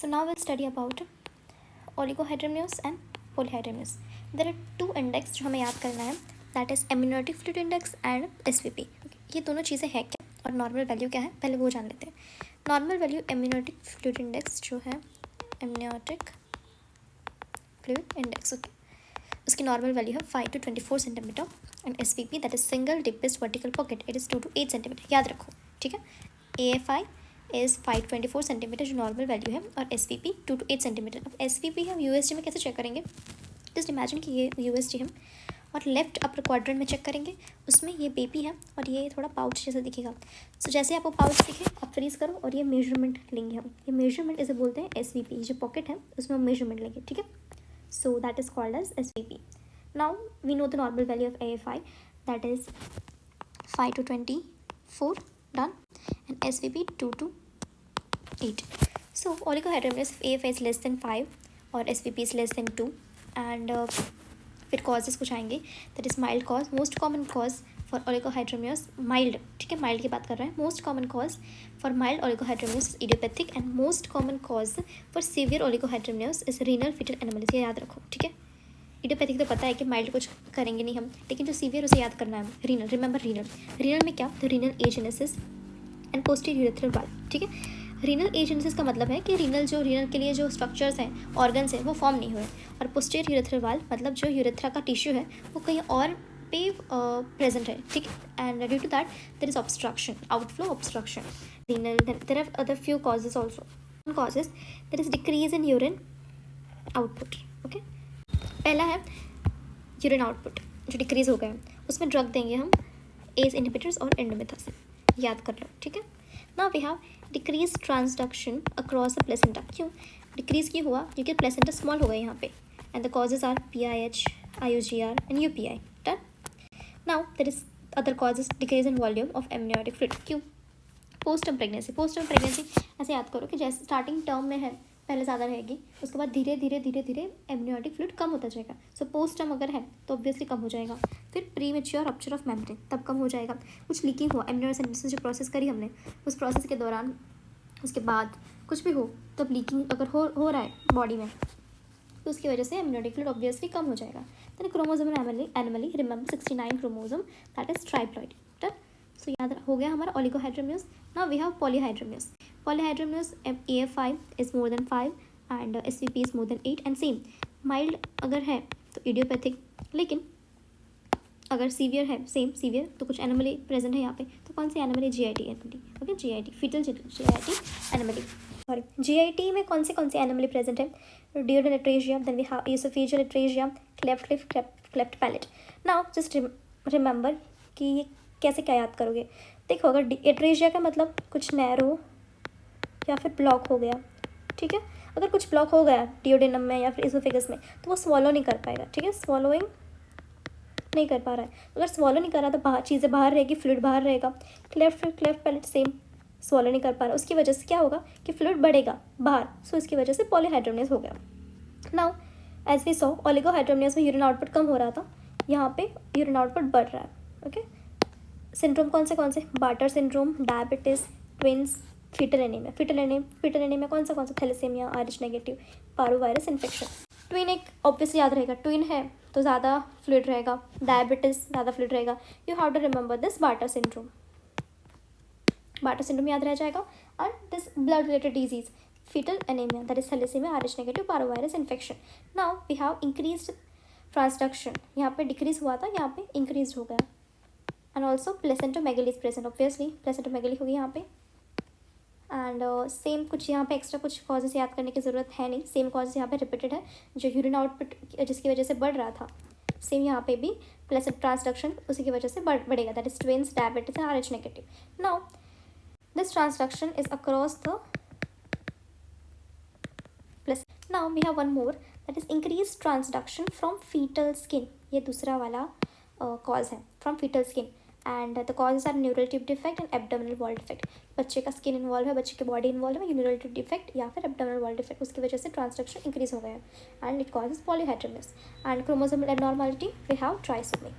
So now we'll study about oligohydramnios and polyhydramnios. There are two index जो हमें याद करना है, that is amniotic fluid index and SVP. ये दोनों चीज़ें हैं क्या और नॉर्मल वैल्यू क्या है, पहले वो जान लेते हैं. Normal value amniotic fluid index जो है amniotic fluid index, उसकी नॉर्मल वैल्यू है 5 to 24 centimetre and SVP that is single deepest vertical pocket, it is 2 to 8 centimetre. याद रखो, ठीक है. AFI इज़ 524 सेंटीमीटर जो नॉर्मल वैल्यू है और SVP 2 to 8 सेंटीमीटर. अब SVP हम USG में कैसे चेक करेंगे? जस्ट इमेजिन कि ये USG है और लेफ्ट अपर क्वाड्रेंट में चेक करेंगे, उसमें ये बेबी है और ये थोड़ा पाउच जैसा दिखेगा. सो जैसे आपको पाउच दिखे आप फ्रीज करो और ये मेजरमेंट लेंगे हम. ये मेजरमेंट इसे बोलते हैं SVP. जो पॉकेट है उसमें हम मेजरमेंट लेंगे, ठीक है. So that is called as SVP. Now we know the normal value of AFI, that is 5 to 24 done and SVP 2 to 8. So oligohydramnios if AFI is less than 5 और SVP is less than 2 and फिर causes कुछ आएंगे, that is mild cause. Most common cause for oligohydramnios mild, ठीक है, mild की बात कर रहे हैं. Most common cause for mild oligohydramnios is idiopathic and most common cause for severe oligohydramnios is renal fetal anomalies. ये याद रखो, ठीक है. इडियोपैथिक तो पता है कि माइल्ड कुछ करेंगे नहीं हम, लेकिन जो सीवियर उसे याद करना है. Renal, remember renal. रीनल में क्या, तो renal agenesis and posterior urethral valve, ठीक है. रीनल एजेनेसिस का मतलब है कि रीनल के लिए जो स्ट्रक्चर्स हैं, ऑर्गन्स हैं, वो फॉर्म नहीं हुए. और पोस्टीरियर यूरेथ्रल वाल्व मतलब जो यूरेथ्रा का टिश्यू है वो कहीं और पे प्रेजेंट है, ठीक है. And due to that there is obstruction, outflow obstruction. Renal, there are other few causes also. Causes, there is decrease in urine output. Okay, पहला है यूरिन आउटपुट जो डिक्रीज हो गया, उसमें ड्रग देंगे हम, एज इनहिबिटर्स और एंडोमेथासिन. याद कर लो, ठीक है. Now we have decrease transduction across the placenta. क्यों डिक्रीज क्यों हुआ? क्योंकि प्लेसेंटा स्मॉल हो गया यहाँ पे. And the causes are PIH, IUGR एंड UPI. Done. Now there is other causes, decrease in volume of amniotic fluid. क्यों? पोस्टर्म प्रेगनेंसी ऐसे याद करो कि जैसे स्टार्टिंग टर्म में है पहले ज़्यादा रहेगी, उसके बाद धीरे धीरे एमनियोटिक फ्लूइड कम होता जाएगा. सो पोस्ट टर्म अगर है तो ऑब्वियसली कम हो जाएगा. फिर प्रीमेच्योर रप्चर ऑफ मेम्ब्रेन, तब कम हो जाएगा. कुछ लीकिंग हुआ, एमनियोसेंटेसिस जो प्रोसेस करी हमने, उस प्रोसेस के दौरान उसके बाद कुछ भी हो, तब लीकिंग अगर हो रहा है बॉडी में, तो उसकी वजह से एमनियोटिक फ्लूइड ऑब्वियसली कम हो जाएगा. Then chromosome anomaly, remember 69 chromosome, that is triploid. Done. So याद हो गया हमारा oligohydramnios. Now we have polyhydramnios. Polyhydramnios AFI is more than 5 and SVP is more than 8 and same. Mild अगर है तो इडियोपैथिक, लेकिन अगर सीवियर है, सेम सीवियर, तो कुछ एनोमली प्रेजेंट है यहाँ पे. तो कौन सी anomaly? GIT anomaly. Okay, GIT fetal GIT anomaly. Sorry, GIT में कौन सी एनोमली प्रेजेंट है? Duodenal atresia, then we have oesophageal atresia, cleft palate. Now just remember कि ये कैसे क्या याद करोगे. देखो, अगर एट्रेजिया का मतलब कुछ नैरो या फिर ब्लॉक हो गया, ठीक है. अगर कुछ ब्लॉक हो गया डियोडेनम में या फिर इसोफेगस में, तो वो स्वॉलो नहीं कर पाएगा, ठीक है. स्वॉलोइंग नहीं कर पा रहा है. अगर स्वॉलो नहीं कर रहा तो बाहर चीज़ें बाहर रहेगी, फ्लूइड बाहर रहेगा. क्लेफ्ट पैलेट सेम, स्वॉलो नहीं कर पा रहा, उसकी वजह से क्या होगा कि फ्लूइड बढ़ेगा बाहर. सो इसकी वजह से पॉलीहाइड्रामियोस हो गया. नाउ एज वी सॉ ओलिगोहाइड्रामियोस में यूरिन आउटपुट कम हो रहा था, यहाँ पे यूरिन आउटपुट बढ़ रहा है. ओके. सिंड्रोम कौन से? Bartter syndrome, diabetes, twins, fetal anaemia कौन सा? Thalassaemia, RH negative, parvovirus infection. Twin एक ऑब्वियसली याद रहेगा, ट्विन है तो ज़्यादा फ्लूइड रहेगा, डायबिटीज़ ज़्यादा फ्लूइड रहेगा. You have to remember this Bartter syndrome याद रह जाएगा. और this blood related disease fetal anaemia, that is thalassaemia, RH negative, parvovirus infection. Now we have increased transduction. यहाँ पे डिक्रीज हुआ था, यहाँ पे इंक्रीज हो गया. And also placentomegaly is present, obviously placentomegaly होगी यहाँ पे. एंड सेम कुछ यहाँ पे एक्स्ट्रा कुछ कॉजेस याद करने की ज़रूरत है नहीं. सेम कॉजेस यहाँ पे रिपीटेड है. जो यूरिन आउटपुट जिसकी वजह से बढ़ रहा था, सेम यहाँ पे भी प्लेसेंट ट्रांसडक्शन उसी की वजह से बढ़ेगा, that is twins, diabetes and RH negative. Now this transduction is across the plus. Now we have one more, that is increase transduction from fetal skin. ये दूसरा वाला कॉज है, from fetal skin. And the causes are neural tube defect and abdominal wall defect. बच्चे का skin involve है, बच्चे की body involve है, न्यूरल ट्यूब डिफेक्ट या फिर एब्डोमिनल वॉल डिफेक्ट, उसकी वजह से ट्रांसडक्शन इंक्रीज हो गया है. And it causes polyhydramnios. And chromosomal abnormality we have trisomy.